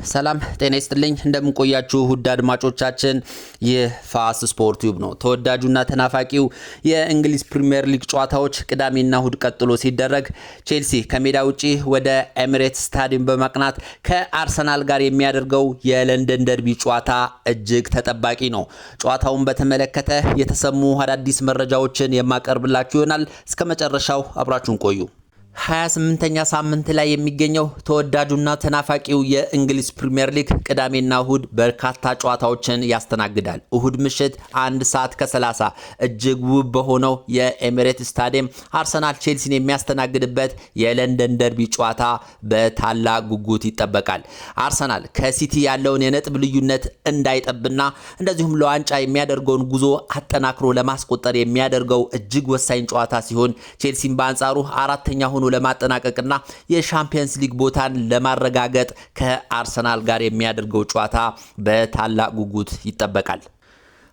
ሰላም ጤና ይስጥልኝ እንደምንቆያችሁ ውድ አድማጮቻችን የፋስ ስፖርት ዩብ ነው። ተወዳጁና ተናፋቂው የእንግሊዝ ፕሪሚየር ሊግ ጨዋታዎች ቅዳሜና እሁድ ቀጥሎ ሲደረግ ቼልሲ ከሜዳ ውጪ ወደ ኤሚሬትስ ስታዲየም በማቅናት ከአርሰናል ጋር የሚያደርገው የለንደን ደርቢ ጨዋታ እጅግ ተጠባቂ ነው። ጨዋታውን በተመለከተ የተሰሙ አዳዲስ መረጃዎችን የማቀርብላችሁ ይሆናል። እስከ መጨረሻው አብራችሁን ቆዩ። 28ኛ ሳምንት ላይ የሚገኘው ተወዳጁና ተናፋቂው የእንግሊዝ ፕሪሚየር ሊግ ቅዳሜና እሁድ በርካታ ጨዋታዎችን ያስተናግዳል። እሁድ ምሽት 1 ሰዓት ከ30 እጅግ ውብ በሆነው የኤሚሬትስ ስታዲየም አርሰናል ቼልሲን የሚያስተናግድበት የለንደን ደርቢ ጨዋታ በታላቅ ጉጉት ይጠበቃል። አርሰናል ከሲቲ ያለውን የነጥብ ልዩነት እንዳይጠብና እንደዚሁም ለዋንጫ የሚያደርገውን ጉዞ አጠናክሮ ለማስቆጠር የሚያደርገው እጅግ ወሳኝ ጨዋታ ሲሆን ቼልሲን በአንጻሩ አራተኛ ሆኖ ለማጠናቀቅና የሻምፒየንስ ሊግ ቦታን ለማረጋገጥ ከአርሰናል ጋር የሚያደርገው ጨዋታ በታላቅ ጉጉት ይጠበቃል።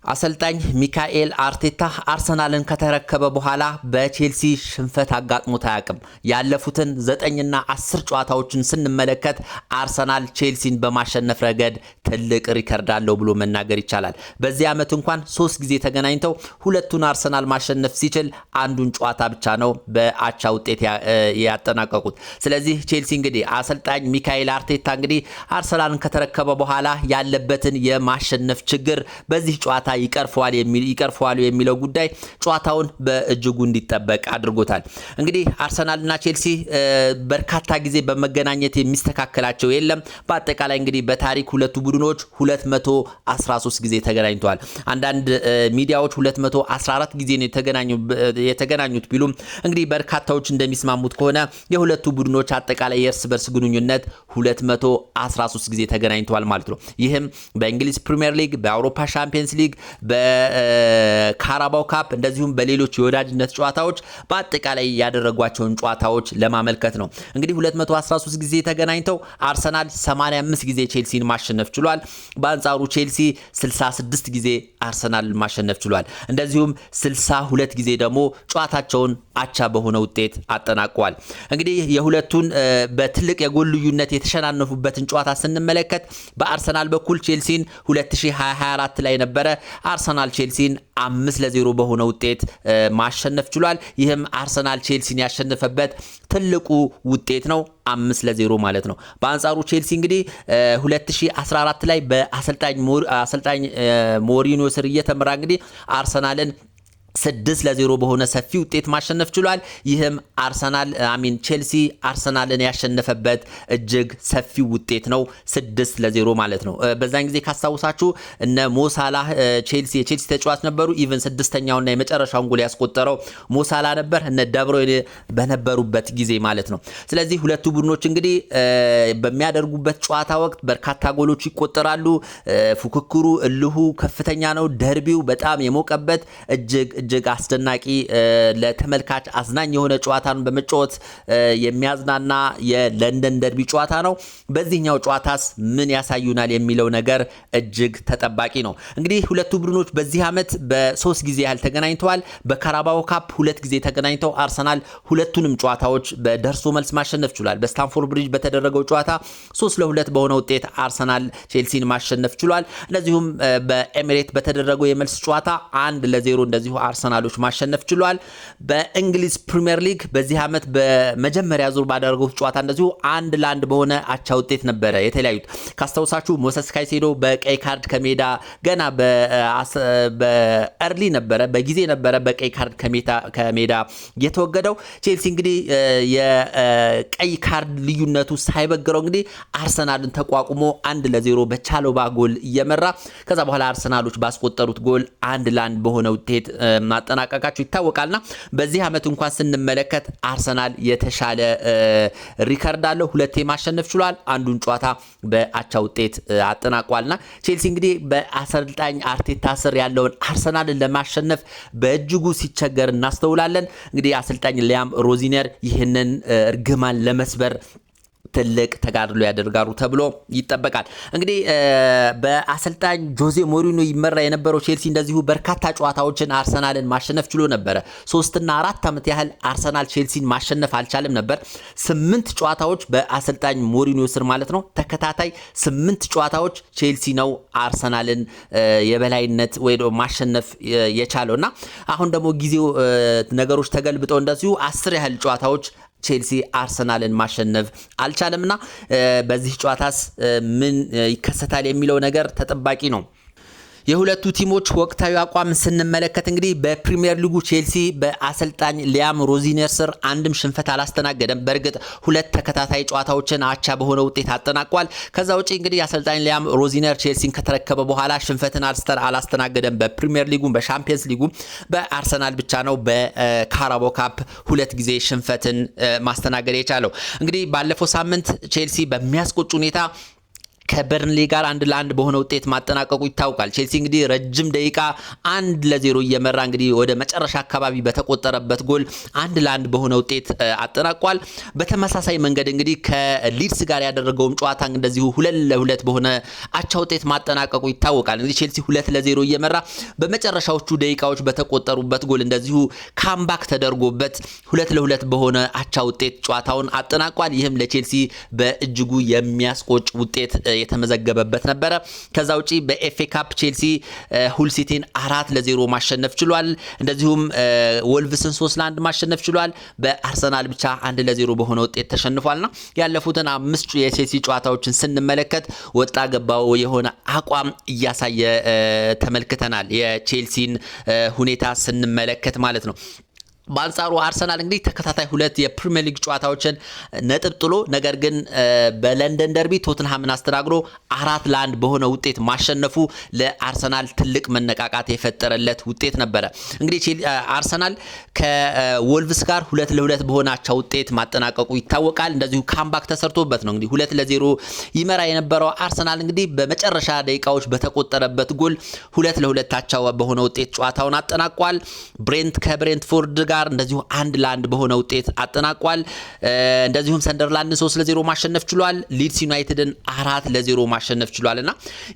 አሰልጣኝ ሚካኤል አርቴታ አርሰናልን ከተረከበ በኋላ በቼልሲ ሽንፈት አጋጥሞት አያውቅም። ያለፉትን 9ና 10 ጨዋታዎችን ስንመለከት አርሰናል ቼልሲን በማሸነፍ ረገድ ትልቅ ሪከርድ አለው ብሎ መናገር ይቻላል። በዚህ ዓመት እንኳን 3 ጊዜ ተገናኝተው ሁለቱን አርሰናል ማሸነፍ ሲችል አንዱን ጨዋታ ብቻ ነው በአቻ ውጤት ያጠናቀቁት። ስለዚህ ቼልሲ እንግዲህ አሰልጣኝ ሚካኤል አርቴታ እንግዲህ አርሰናልን ከተረከበ በኋላ ያለበትን የማሸነፍ ችግር በዚህ ጨዋታ ይቀርፈዋል የሚለው ጉዳይ ጨዋታውን በእጅጉ እንዲጠበቅ አድርጎታል። እንግዲህ አርሰናልና ቼልሲ በርካታ ጊዜ በመገናኘት የሚስተካከላቸው የለም። በአጠቃላይ እንግዲህ በታሪክ ሁለቱ ቡድኖች 213 ጊዜ ተገናኝተዋል። አንዳንድ ሚዲያዎች 214 ጊዜ ነው የተገናኙት ቢሉም እንግዲህ በርካታዎች እንደሚስማሙት ከሆነ የሁለቱ ቡድኖች አጠቃላይ የእርስ በርስ ግንኙነት 213 ጊዜ ተገናኝተዋል ማለት ነው። ይህም በእንግሊዝ ፕሪሚየር ሊግ፣ በአውሮፓ ሻምፒየንስ ሊግ፣ በካራባው ካፕ እንደዚሁም በሌሎች የወዳጅነት ጨዋታዎች በአጠቃላይ ያደረጓቸውን ጨዋታዎች ለማመልከት ነው። እንግዲህ 213 ጊዜ ተገናኝተው አርሰናል 85 ጊዜ ቼልሲን ማሸነፍ ችሏል። በአንጻሩ ቼልሲ 66 ጊዜ አርሰናል ማሸነፍ ችሏል። እንደዚሁም 62 ጊዜ ደግሞ ጨዋታቸውን አቻ በሆነ ውጤት አጠናቀዋል። እንግዲህ የሁለቱን በትልቅ የጎል ልዩነት የተሸናነፉበትን ጨዋታ ስንመለከት በአርሰናል በኩል ቼልሲን 2024 ላይ ነበረ። አርሰናል ቼልሲን 5-0 በሆነ ውጤት ማሸነፍ ችሏል። ይህም አርሰናል ቼልሲን ያሸነፈበት ትልቁ ውጤት ነው። 5-0 ማለት ነው። በአንጻሩ ቼልሲ እንግዲህ 2014 ላይ በአሰልጣኝ ሞሪኒዮ ስር እየተመራ እንግዲህ አርሰናልን 6-0 በሆነ ሰፊ ውጤት ማሸነፍ ችሏል። ይህም ቼልሲ አርሰናልን ያሸነፈበት እጅግ ሰፊ ውጤት ነው። 6-0 ማለት ነው። በዛን ጊዜ ካስታውሳችሁ እነ ሞሳላህ የቼልሲ ተጫዋች ነበሩ። ኢቨን 6ኛውና የመጨረሻውን ጎል ያስቆጠረው ሞሳላ ነበር፣ እነ ደብሮይኔ በነበሩበት ጊዜ ማለት ነው። ስለዚህ ሁለቱ ቡድኖች እንግዲህ በሚያደርጉበት ጨዋታ ወቅት በርካታ ጎሎች ይቆጠራሉ። ፉክክሩ እልሁ ከፍተኛ ነው። ደርቢው በጣም የሞቀበት እጅግ አስደናቂ ለተመልካች አዝናኝ የሆነ ጨዋታን በመጫወት የሚያዝናና የለንደን ደርቢ ጨዋታ ነው። በዚህኛው ጨዋታስ ምን ያሳዩናል የሚለው ነገር እጅግ ተጠባቂ ነው። እንግዲህ ሁለቱ ቡድኖች በዚህ ዓመት በ3 ጊዜ ያህል ተገናኝተዋል። በካራባኦ ካፕ 2 ጊዜ ተገናኝተው አርሰናል ሁለቱንም ጨዋታዎች በደርሶ መልስ ማሸነፍ ችሏል። በስታንፎርድ ብሪጅ በተደረገው ጨዋታ 3-2 በሆነ ውጤት አርሰናል ቼልሲን ማሸነፍ ችሏል። እንደዚሁም በኤሚሬት በተደረገው የመልስ ጨዋታ 1-0 እንደዚሁ አርሰናሎች ማሸነፍ ችሏል። በእንግሊዝ ፕሪሚየር ሊግ በዚህ ዓመት በመጀመሪያ ዙር ባደረገው ጨዋታ እንደዚሁ 1-1 በሆነ አቻ ውጤት ነበረ የተለያዩት። ካስታውሳችሁ ሞሰስ ካይሴዶ በቀይ ካርድ ከሜዳ ገና በእርሊ ነበረ በጊዜ ነበረ በቀይ ካርድ ከሜዳ የተወገደው። ቼልሲ እንግዲህ የቀይ ካርድ ልዩነቱ ሳይበግረው እንግዲህ አርሰናልን ተቋቁሞ 1-0 በቻሎባ ጎል እየመራ ከዛ በኋላ አርሰናሎች ባስቆጠሩት ጎል 1-1 በሆነ ውጤት ማጠናቀቃቸው ይታወቃልና በዚህ ዓመት እንኳን ስንመለከት አርሰናል የተሻለ ሪከርድ አለው። 2 ማሸነፍ ችሏል። አንዱን ጨዋታ በአቻ ውጤት አጠናቋልና ቼልሲ እንግዲህ በአሰልጣኝ አርቴታ ስር ያለውን አርሰናልን ለማሸነፍ በእጅጉ ሲቸገር እናስተውላለን። እንግዲህ አሰልጣኝ ሊያም ሮዚነር ይህንን እርግማን ለመስበር ትልቅ ተጋድሎ ያደርጋሉ ተብሎ ይጠበቃል። እንግዲህ በአሰልጣኝ ጆዜ ሞሪኒዮ ይመራ የነበረው ቼልሲ እንደዚሁ በርካታ ጨዋታዎችን አርሰናልን ማሸነፍ ችሎ ነበር። 3 እና 4 ዓመት ያህል አርሰናል ቼልሲን ማሸነፍ አልቻለም ነበር። 8 ጨዋታዎች በአሰልጣኝ ሞሪኒዮ ስር ማለት ነው ተከታታይ 8 ጨዋታዎች ቼልሲ ነው አርሰናልን የበላይነት ወይ ማሸነፍ የቻለውና አሁን ደግሞ ጊዜው ነገሮች ተገልብጠው እንደዚሁ 10 ያህል ጨዋታዎች ቼልሲ አርሰናልን ማሸነፍ አልቻለምና በዚህ ጨዋታስ ምን ይከሰታል የሚለው ነገር ተጠባቂ ነው። የሁለቱ ቲሞች ወቅታዊ አቋም ስንመለከት እንግዲህ በፕሪሚየር ሊጉ ቼልሲ በአሰልጣኝ ሊያም ሮዚነር ስር አንድም ሽንፈት አላስተናገደም። በእርግጥ 2 ተከታታይ ጨዋታዎችን አቻ በሆነ ውጤት አጠናቋል። ከዛ ውጪ እንግዲህ አሰልጣኝ ሊያም ሮዚነር ቼልሲን ከተረከበ በኋላ ሽንፈትን አላስተናገደም። በፕሪሚየር ሊጉ፣ በሻምፒየንስ ሊጉ በአርሰናል ብቻ ነው በካራቦ ካፕ 2 ጊዜ ሽንፈትን ማስተናገድ የቻለው። እንግዲህ ባለፈው ሳምንት ቼልሲ በሚያስቆጭ ሁኔታ ከበርንሌ ጋር 1-1 በሆነ ውጤት ማጠናቀቁ ይታወቃል። ቼልሲ እንግዲህ ረጅም ደቂቃ 1-0 እየመራ እንግዲህ ወደ መጨረሻ አካባቢ በተቆጠረበት ጎል 1-1 በሆነ ውጤት አጠናቋል። በተመሳሳይ መንገድ እንግዲህ ከሊድስ ጋር ያደረገውም ጨዋታ እንደዚሁ 2-2 በሆነ አቻ ውጤት ማጠናቀቁ ይታወቃል። እንግዲህ ቼልሲ 2-0 እየመራ በመጨረሻዎቹ ደቂቃዎች በተቆጠሩበት ጎል እንደዚሁ ካምባክ ተደርጎበት 2-2 በሆነ አቻ ውጤት ጨዋታውን አጠናቋል። ይህም ለቼልሲ በእጅጉ የሚያስቆጭ ውጤት የተመዘገበበት ነበረ። ከዛ ውጪ በኤፍኤ ካፕ ቼልሲ ሁል ሲቲን 4-0 ማሸነፍ ችሏል። እንደዚሁም ወልቭስን 3-1 ማሸነፍ ችሏል። በአርሰናል ብቻ 1-0 በሆነ ውጤት ተሸንፏልና ያለፉትን 5 የቼልሲ ጨዋታዎችን ስንመለከት ወጣ ገባው የሆነ አቋም እያሳየ ተመልክተናል። የቼልሲን ሁኔታ ስንመለከት ማለት ነው። በአንጻሩ አርሰናል እንግዲህ ተከታታይ 2 የፕሪሚየር ሊግ ጨዋታዎችን ነጥብ ጥሎ ነገር ግን በለንደን ደርቢ ቶተንሃምን አስተናግዶ 4-1 በሆነ ውጤት ማሸነፉ ለአርሰናል ትልቅ መነቃቃት የፈጠረለት ውጤት ነበረ። እንግዲህ አርሰናል ከወልቭስ ጋር 2-2 በሆነ አቻ ውጤት ማጠናቀቁ ይታወቃል። እንደዚሁ ካምባክ ተሰርቶበት ነው እንግዲህ 2-0 ይመራ የነበረው አርሰናል እንግዲህ በመጨረሻ ደቂቃዎች በተቆጠረበት ጎል 2-2 አቻ በሆነ ውጤት ጨዋታውን አጠናቋል። ብሬንት ከብሬንትፎርድ ጋር እንደዚሁ 1-1 በሆነ ውጤት አጠናቋል። እንደዚሁም ሰንደርላንድን 3-0 ማሸነፍ ችሏል። ሊድስ ዩናይትድን 4-0 ማሸነፍ ችሏልና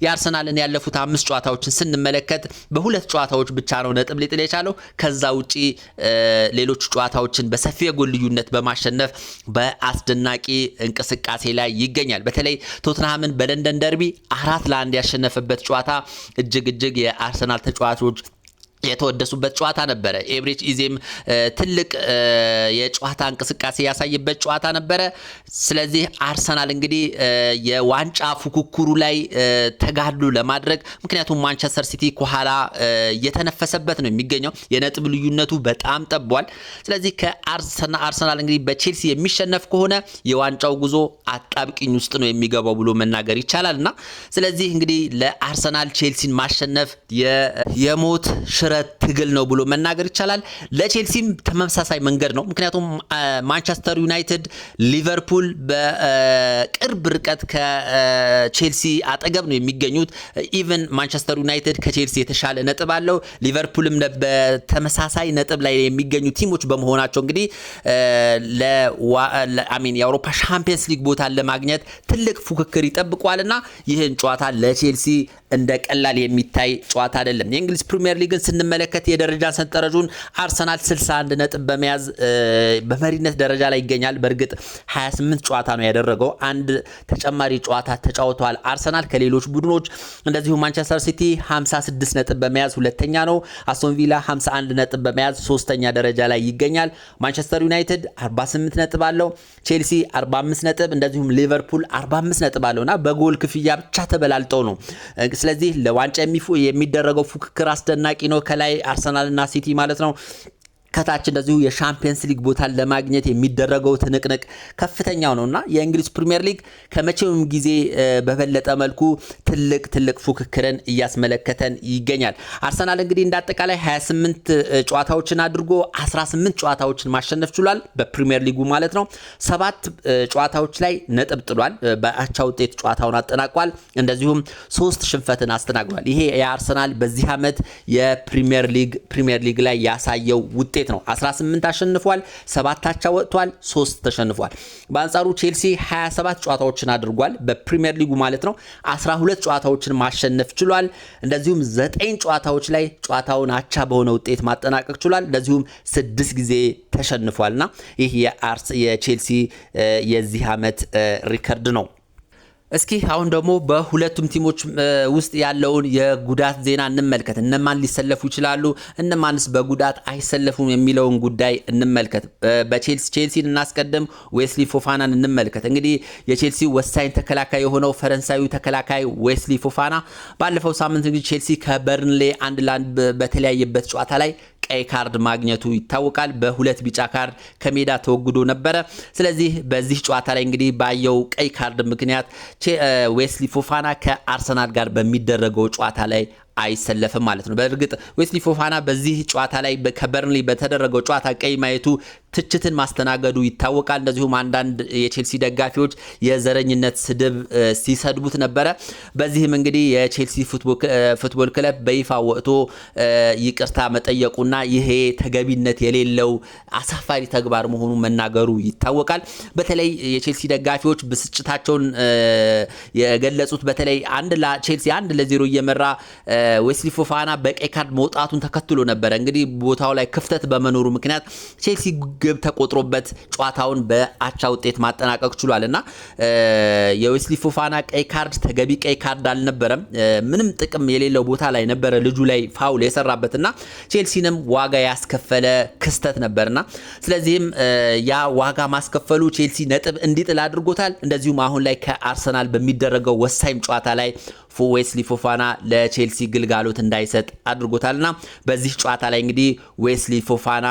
የአርሰናልን ያለፉት 5 ጨዋታዎችን ስንመለከት በ2 ጨዋታዎች ብቻ ነው ነጥብ ሊጥል የቻለው። ከዛ ውጪ ሌሎች ጨዋታዎችን በሰፊ የጎል ልዩነት በማሸነፍ በአስደናቂ እንቅስቃሴ ላይ ይገኛል። በተለይ ቶተንሃምን በለንደን ደርቢ 4-1 ያሸነፈበት ጨዋታ እጅግ የአርሰናል ተጫዋቾች የተወደሱበት ጨዋታ ነበረ። ኤብሬች ኢዜም ትልቅ የጨዋታ እንቅስቃሴ ያሳየበት ጨዋታ ነበረ። ስለዚህ አርሰናል እንግዲህ የዋንጫ ፉክክሩ ላይ ተጋድሎ ለማድረግ ምክንያቱም ማንቸስተር ሲቲ ከኋላ እየተነፈሰበት ነው የሚገኘው። የነጥብ ልዩነቱ በጣም ጠቧል። ስለዚህ አርሰናል እንግዲህ በቼልሲ የሚሸነፍ ከሆነ የዋንጫው ጉዞ አጣብቂኝ ውስጥ ነው የሚገባው ብሎ መናገር ይቻላልና ስለዚህ እንግዲህ ለአርሰናል ቼልሲን ማሸነፍ የሞት ሽረት ትግል ነው ብሎ መናገር ይቻላል። ለቼልሲም ተመሳሳይ መንገድ ነው። ምክንያቱም ማንቸስተር ዩናይትድ፣ ሊቨርፑል በቅርብ ርቀት ከቼልሲ አጠገብ ነው የሚገኙት። ኢቭን ማንቸስተር ዩናይትድ ከቼልሲ የተሻለ ነጥብ አለው። ሊቨርፑልም በተመሳሳይ ነጥብ ላይ የሚገኙ ቲሞች በመሆናቸው እንግዲህ የአውሮፓ ሻምፒየንስ ሊግ ቦታን ለማግኘት ትልቅ ፉክክር ይጠብቋልና ይህን ጨዋታ ለቼልሲ እንደ ቀላል የሚታይ ጨዋታ አይደለም። የእንግሊዝ ፕሪሚየር ሊግን ስንመለከት የደረጃ ሰንጠረዡን አርሰናል 61 ነጥብ በመያዝ በመሪነት ደረጃ ላይ ይገኛል። በእርግጥ 28 ጨዋታ ነው ያደረገው። አንድ ተጨማሪ ጨዋታ ተጫውቷል አርሰናል ከሌሎች ቡድኖች። እንደዚሁ ማንቸስተር ሲቲ 56 ነጥብ በመያዝ ሁለተኛ ነው። አስቶን ቪላ 51 ነጥብ በመያዝ ሶስተኛ ደረጃ ላይ ይገኛል። ማንቸስተር ዩናይትድ 48 ነጥብ አለው። ቼልሲ 45 ነጥብ እንደዚሁም ሊቨርፑል 45 ነጥብ አለውና በጎል ክፍያ ብቻ ተበላልጠው ነው። ስለዚህ ለዋንጫ የሚደረገው ፉክክር አስደናቂ ነው። ከላይ አርሰናልና ሲቲ ማለት ነው። ከታች እንደዚሁ የሻምፒየንስ ሊግ ቦታን ለማግኘት የሚደረገው ትንቅንቅ ከፍተኛው ነውና የእንግሊዝ ፕሪሚየር ሊግ ከመቼውም ጊዜ በበለጠ መልኩ ትልቅ ፉክክርን እያስመለከተን ይገኛል። አርሰናል እንግዲህ እንዳጠቃላይ 28 ጨዋታዎችን አድርጎ 18 ጨዋታዎችን ማሸነፍ ችሏል በፕሪሚየር ሊጉ ማለት ነው። 7 ጨዋታዎች ላይ ነጥብ ጥሏል። በአቻ ውጤት ጨዋታውን አጠናቋል። እንደዚሁም 3 ሽንፈትን አስተናግዷል። ይሄ የአርሰናል በዚህ ዓመት የፕሪሚየር ሊግ ላይ ያሳየው ውጤት ውጤት ነው። 18 አሸንፏል፣ 7 አቻ ወጥቷል፣ 3 ተሸንፏል። በአንጻሩ ቼልሲ 27 ጨዋታዎችን አድርጓል በፕሪሚየር ሊጉ ማለት ነው። 12 ጨዋታዎችን ማሸነፍ ችሏል። እንደዚሁም 9 ጨዋታዎች ላይ ጨዋታውን አቻ በሆነ ውጤት ማጠናቀቅ ችሏል። እንደዚሁም 6 ጊዜ ተሸንፏልና ይህ የቼልሲ የዚህ ዓመት ሪከርድ ነው። እስኪ አሁን ደግሞ በሁለቱም ቲሞች ውስጥ ያለውን የጉዳት ዜና እንመልከት። እነማን ሊሰለፉ ይችላሉ፣ እነማንስ በጉዳት አይሰለፉም የሚለውን ጉዳይ እንመልከት። በቼልሲን እናስቀድም። ዌስሊ ፎፋናን እንመልከት። እንግዲህ የቼልሲ ወሳኝ ተከላካይ የሆነው ፈረንሳዊ ተከላካይ ዌስሊ ፎፋና ባለፈው ሳምንት እንግዲህ ቼልሲ ከበርንሌ 1-1 በተለያየበት ጨዋታ ላይ ቀይ ካርድ ማግኘቱ ይታወቃል። በሁለት ቢጫ ካርድ ከሜዳ ተወግዶ ነበረ። ስለዚህ በዚህ ጨዋታ ላይ እንግዲህ ባየው ቀይ ካርድ ምክንያት ዌስሊ ፎፋና ከአርሰናል ጋር በሚደረገው ጨዋታ ላይ አይሰለፍም ማለት ነው። በእርግጥ ዌስሊ ፎፋና በዚህ ጨዋታ ላይ ከበርንሊ በተደረገው ጨዋታ ቀይ ማየቱ ትችትን ማስተናገዱ ይታወቃል። እንደዚሁም አንዳንድ የቼልሲ ደጋፊዎች የዘረኝነት ስድብ ሲሰድቡት ነበረ። በዚህም እንግዲህ የቼልሲ ፉትቦል ክለብ በይፋ ወጥቶ ይቅርታ መጠየቁና ይሄ ተገቢነት የሌለው አሳፋሪ ተግባር መሆኑ መናገሩ ይታወቃል። በተለይ የቼልሲ ደጋፊዎች ብስጭታቸውን የገለጹት በተለይ ቼልሲ 1-0 እየመራ ዌስሊ ፎፋና በቀይ ካርድ መውጣቱን ተከትሎ ነበረ። እንግዲህ ቦታው ላይ ክፍተት በመኖሩ ምክንያት ቼልሲ ግብ ተቆጥሮበት ጨዋታውን በአቻ ውጤት ማጠናቀቅ ችሏልና የዌስሊ ፎፋና ቀይ ካርድ ተገቢ ቀይ ካርድ አልነበረም። ምንም ጥቅም የሌለው ቦታ ላይ ነበረ ልጁ ላይ ፋውል የሰራበትና ቼልሲንም ዋጋ ያስከፈለ ክስተት ነበርና ስለዚህም ያ ዋጋ ማስከፈሉ ቼልሲ ነጥብ እንዲጥል አድርጎታል። እንደዚሁም አሁን ላይ ከአርሰናል በሚደረገው ወሳኝ ጨዋታ ላይ ዌስሊ ፎፋና ለቼልሲ ግልጋሎት እንዳይሰጥ አድርጎታልና በዚህ ጨዋታ ላይ እንግዲህ ዌስሊ ፎፋና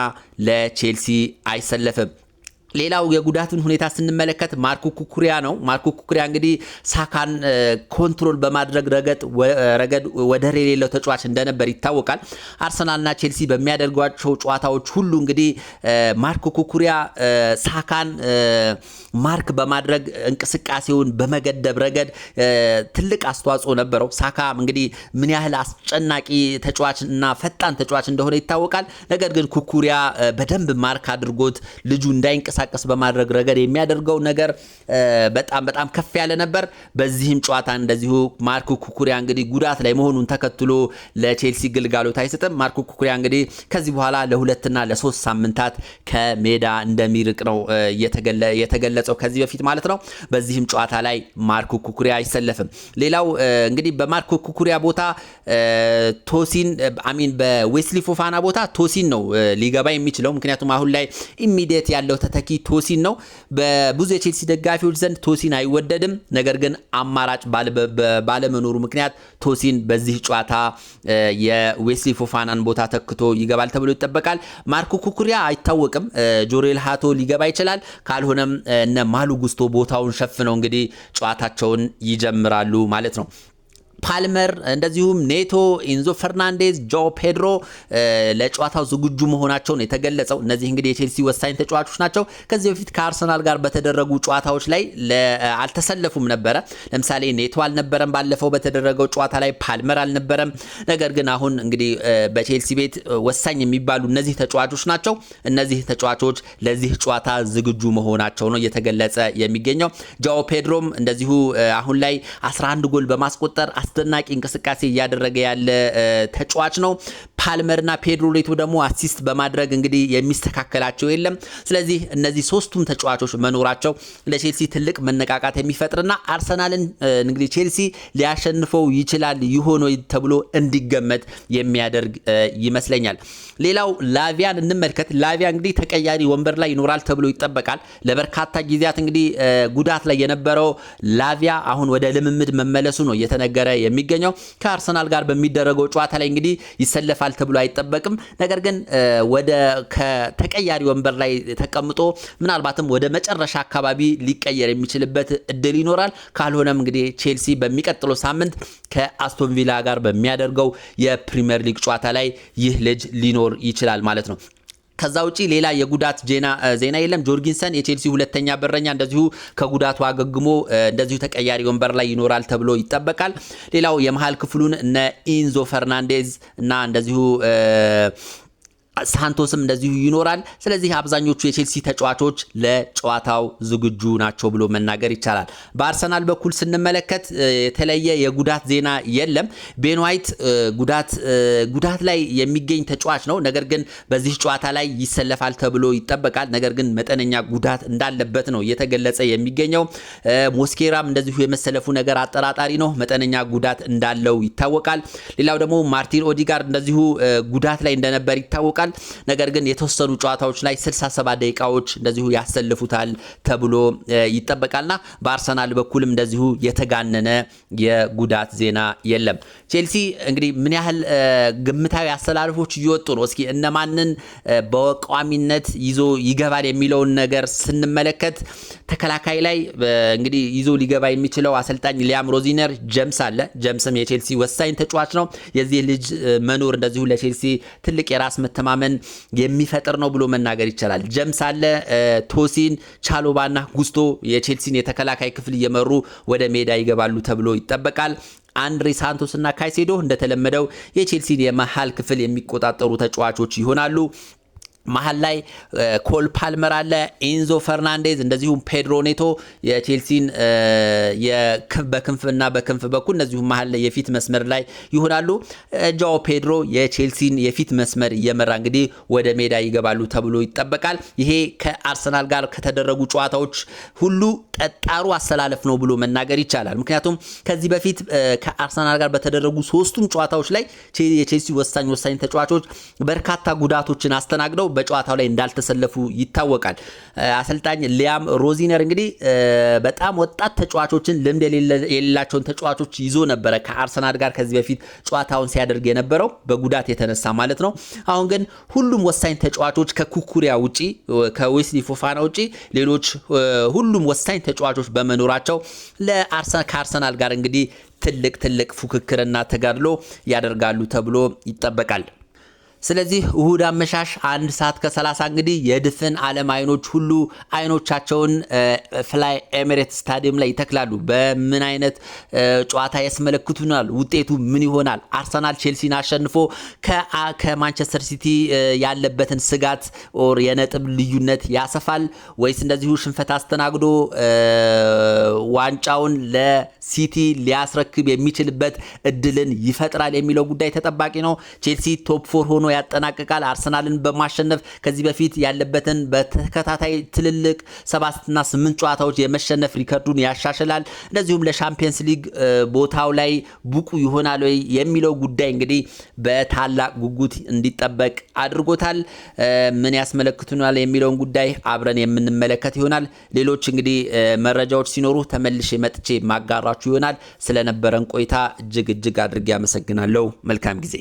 ለቼልሲ አይሰለፍም። ሌላው የጉዳቱን ሁኔታ ስንመለከት ማርኮ ኩኩሪያ ነው። ማርኮ ኩኩሪያ እንግዲህ ሳካን ኮንትሮል በማድረግ ረገድ ወደር የሌለው ተጫዋች እንደነበር ይታወቃል። አርሰናልና ቼልሲ በሚያደርጓቸው ጨዋታዎች ሁሉ እንግዲህ ማርኮ ኩኩሪያ ሳካን ማርክ በማድረግ እንቅስቃሴውን በመገደብ ረገድ ትልቅ አስተዋጽኦ ነበረው። ሳካ እንግዲህ ምን ያህል አስጨናቂ ተጫዋችና ፈጣን ተጫዋች እንደሆነ ይታወቃል። ነገር ግን ኩኩሪያ በደንብ ማርክ አድርጎት ልጁ እንዳይንቀሳቀስ በማድረግ ረገድ የሚያደርገው ነገር በጣም ከፍ ያለ ነበር። በዚህም ጨዋታ እንደዚሁ ማርኮ ኩኩሪያ እንግዲህ ጉዳት ላይ መሆኑን ተከትሎ ለቼልሲ ግልጋሎት አይሰጥም። ማርኮ ኩኩሪያ እንግዲህ ከዚህ በኋላ ለ2 እና ለ3 ሳምንታት ከሜዳ እንደሚርቅ ነው የተገለጸው ከዚህ በፊት ማለት ነው። በዚህም ጨዋታ ላይ ማርኮ ኩኩሪያ አይሰለፍም። ሌላው እንግዲህ በማርኮ ኩኩሪያ ቦታ በዌስሊ ፎፋና ቦታ ቶሲን ነው ሊገባ የሚችለው። ምክንያቱም አሁን ላይ ኢሚዲየት ያለው ተተኪ ቶሲን ነው። በብዙ የቼልሲ ደጋፊዎች ዘንድ ቶሲን አይወደድም። ነገር ግን አማራጭ ባለመኖሩ ምክንያት ቶሲን በዚህ ጨዋታ የዌስሊ ፎፋናን ቦታ ተክቶ ይገባል ተብሎ ይጠበቃል። ማርኮ ኩኩሪያ አይታወቅም። ጆሬል ሃቶ ሊገባ ይችላል። ካልሆነም እነ ማሉ ጉስቶ ቦታውን ሸፍነው እንግዲህ ጨዋታቸውን ይጀምራሉ ማለት ነው። ፓልመር እንደዚሁም ኔቶ፣ ኢንዞ ፈርናንዴዝ፣ ጆ ፔድሮ ለጨዋታው ዝግጁ መሆናቸውን የተገለጸው። እነዚህ እንግዲህ የቼልሲ ወሳኝ ተጫዋቾች ናቸው። ከዚህ በፊት ከአርሰናል ጋር በተደረጉ ጨዋታዎች ላይ አልተሰለፉም ነበረ። ለምሳሌ ኔቶ አልነበረም ባለፈው በተደረገው ጨዋታ ላይ፣ ፓልመር አልነበረም። ነገር ግን አሁን እንግዲህ በቼልሲ ቤት ወሳኝ የሚባሉ እነዚህ ተጫዋቾች ናቸው። እነዚህ ተጫዋቾች ለዚህ ጨዋታ ዝግጁ መሆናቸው ነው እየተገለጸ የሚገኘው። ጆ ፔድሮም እንደዚሁ አሁን ላይ 11 ጎል በማስቆጠር አስደናቂ እንቅስቃሴ እያደረገ ያለ ተጫዋች ነው። ፓልመርና ፔድሮ ኔቶ ደግሞ አሲስት በማድረግ እንግዲህ የሚስተካከላቸው የለም። ስለዚህ እነዚህ ሶስቱም ተጫዋቾች መኖራቸው ለቼልሲ ትልቅ መነቃቃት የሚፈጥርና አርሰናልን እንግዲህ ቼልሲ ሊያሸንፈው ይችላል ይሆን ተብሎ እንዲገመት የሚያደርግ ይመስለኛል። ሌላው ላቪያን እንመልከት። ላቪያ እንግዲህ ተቀያሪ ወንበር ላይ ይኖራል ተብሎ ይጠበቃል። ለበርካታ ጊዜያት እንግዲህ ጉዳት ላይ የነበረው ላቪያ አሁን ወደ ልምምድ መመለሱ ነው እየተነገረ የሚገኘው። ከአርሰናል ጋር በሚደረገው ጨዋታ ላይ እንግዲህ ይሰለፋል ተብሎ አይጠበቅም። ነገር ግን ወደ ከተቀያሪ ወንበር ላይ ተቀምጦ ምናልባትም ወደ መጨረሻ አካባቢ ሊቀየር የሚችልበት እድል ይኖራል። ካልሆነም እንግዲህ ቼልሲ በሚቀጥለው ሳምንት ከአስቶን ቪላ ጋር በሚያደርገው የፕሪሚየር ሊግ ጨዋታ ላይ ይህ ልጅ ሊኖር ይችላል ማለት ነው። ከዛ ውጪ ሌላ የጉዳት ዜና የለም። ጆርጊንሰን የቼልሲ ሁለተኛ በረኛ እንደዚሁ ከጉዳቱ አገግሞ እንደዚሁ ተቀያሪ ወንበር ላይ ይኖራል ተብሎ ይጠበቃል። ሌላው የመሃል ክፍሉን እነ ኢንዞ ፈርናንዴዝ እና እንደዚሁ ሳንቶስም እንደዚሁ ይኖራል። ስለዚህ አብዛኞቹ የቼልሲ ተጫዋቾች ለጨዋታው ዝግጁ ናቸው ብሎ መናገር ይቻላል። በአርሰናል በኩል ስንመለከት የተለየ የጉዳት ዜና የለም። ቤን ዋይት ጉዳት ላይ የሚገኝ ተጫዋች ነው። ነገር ግን በዚህ ጨዋታ ላይ ይሰለፋል ተብሎ ይጠበቃል። ነገር ግን መጠነኛ ጉዳት እንዳለበት ነው እየተገለጸ የሚገኘው። ሞስኬራም እንደዚሁ የመሰለፉ ነገር አጠራጣሪ ነው። መጠነኛ ጉዳት እንዳለው ይታወቃል። ሌላው ደግሞ ማርቲን ኦዲጋርድ እንደዚሁ ጉዳት ላይ እንደነበር ይታወቃል። ነገር ግን የተወሰኑ ጨዋታዎች ላይ 67 ደቂቃዎች እንደዚሁ ያሰልፉታል ተብሎ ይጠበቃልና በአርሰናል በኩልም እንደዚሁ የተጋነነ የጉዳት ዜና የለም። ቼልሲ እንግዲህ ምን ያህል ግምታዊ አሰላለፎች እየወጡ ነው? እስኪ እነማንን በቋሚነት ይዞ ይገባል የሚለውን ነገር ስንመለከት ተከላካይ ላይ እንግዲህ ይዞ ሊገባ የሚችለው አሰልጣኝ ሊያም ሮዚነር ጀምስ አለ። ጀምስም የቼልሲ ወሳኝ ተጫዋች ነው። የዚህ ልጅ መኖር እንደዚሁ ለቼልሲ ትልቅ የራስ መተማመን የሚፈጥር ነው ብሎ መናገር ይቻላል። ጀምስ አለ። ቶሲን፣ ቻሎባና ጉስቶ የቼልሲን የተከላካይ ክፍል እየመሩ ወደ ሜዳ ይገባሉ ተብሎ ይጠበቃል። አንድሬ ሳንቶስ እና ካይሴዶ እንደተለመደው የቼልሲን የመሃል ክፍል የሚቆጣጠሩ ተጫዋቾች ይሆናሉ። መሃል ላይ ኮል ፓልመር አለ፣ ኢንዞ ፈርናንዴዝ እንደዚሁም ፔድሮ ኔቶ የቼልሲን በክንፍና በክንፍ በኩል እንደዚሁም መሃል ላይ የፊት መስመር ላይ ይሆናሉ። ጃኦ ፔድሮ የቼልሲን የፊት መስመር እየመራ እንግዲህ ወደ ሜዳ ይገባሉ ተብሎ ይጠበቃል። ይሄ ከአርሰናል ጋር ከተደረጉ ጨዋታዎች ሁሉ ጠጣሩ አሰላለፍ ነው ብሎ መናገር ይቻላል። ምክንያቱም ከዚህ በፊት ከአርሰናል ጋር በተደረጉ ሶስቱም ጨዋታዎች ላይ የቼልሲ ወሳኝ ተጫዋቾች በርካታ ጉዳቶችን አስተናግደው በጨዋታው ላይ እንዳልተሰለፉ ይታወቃል። አሰልጣኝ ሊያም ሮዚነር እንግዲህ በጣም ወጣት ተጫዋቾችን ልምድ የሌላቸውን ተጫዋቾች ይዞ ነበረ ከአርሰናል ጋር ከዚህ በፊት ጨዋታውን ሲያደርግ የነበረው በጉዳት የተነሳ ማለት ነው። አሁን ግን ሁሉም ወሳኝ ተጫዋቾች ከኩኩሪያ ውጪ ከዌስሊ ፎፋና ውጪ ሌሎች ሁሉም ወሳኝ ተጫዋቾች በመኖራቸው ከአርሰናል ጋር እንግዲህ ትልቅ ፉክክርና ተጋድሎ ያደርጋሉ ተብሎ ይጠበቃል። ስለዚህ እሁድ አመሻሽ 1 ሰዓት ከ30 እንግዲህ የድፍን ዓለም አይኖች ሁሉ አይኖቻቸውን ፍላይ ኤሚሬትስ ስታዲየም ላይ ይተክላሉ። በምን አይነት ጨዋታ ያስመለክቱናል? ውጤቱ ምን ይሆናል? አርሰናል ቼልሲን አሸንፎ ከማንቸስተር ሲቲ ያለበትን ስጋት ኦር የነጥብ ልዩነት ያሰፋል ወይስ እንደዚሁ ሽንፈት አስተናግዶ ዋንጫውን ለሲቲ ሊያስረክብ የሚችልበት እድልን ይፈጥራል የሚለው ጉዳይ ተጠባቂ ነው። ቼልሲ ቶፕ 4 ሆኖ ያጠናቅቃል። አርሰናልን በማሸነፍ ከዚህ በፊት ያለበትን በተከታታይ ትልልቅ 7 እና 8 ጨዋታዎች የመሸነፍ ሪከርዱን ያሻሽላል። እንደዚሁም ለሻምፒየንስ ሊግ ቦታው ላይ ብቁ ይሆናል ወይ የሚለው ጉዳይ እንግዲህ በታላቅ ጉጉት እንዲጠበቅ አድርጎታል። ምን ያስመለክቱናል የሚለውን ጉዳይ አብረን የምንመለከት ይሆናል። ሌሎች እንግዲህ መረጃዎች ሲኖሩ ተመልሼ መጥቼ ማጋራችሁ ይሆናል። ስለነበረን ቆይታ እጅግ አድርጌ አመሰግናለሁ። መልካም ጊዜ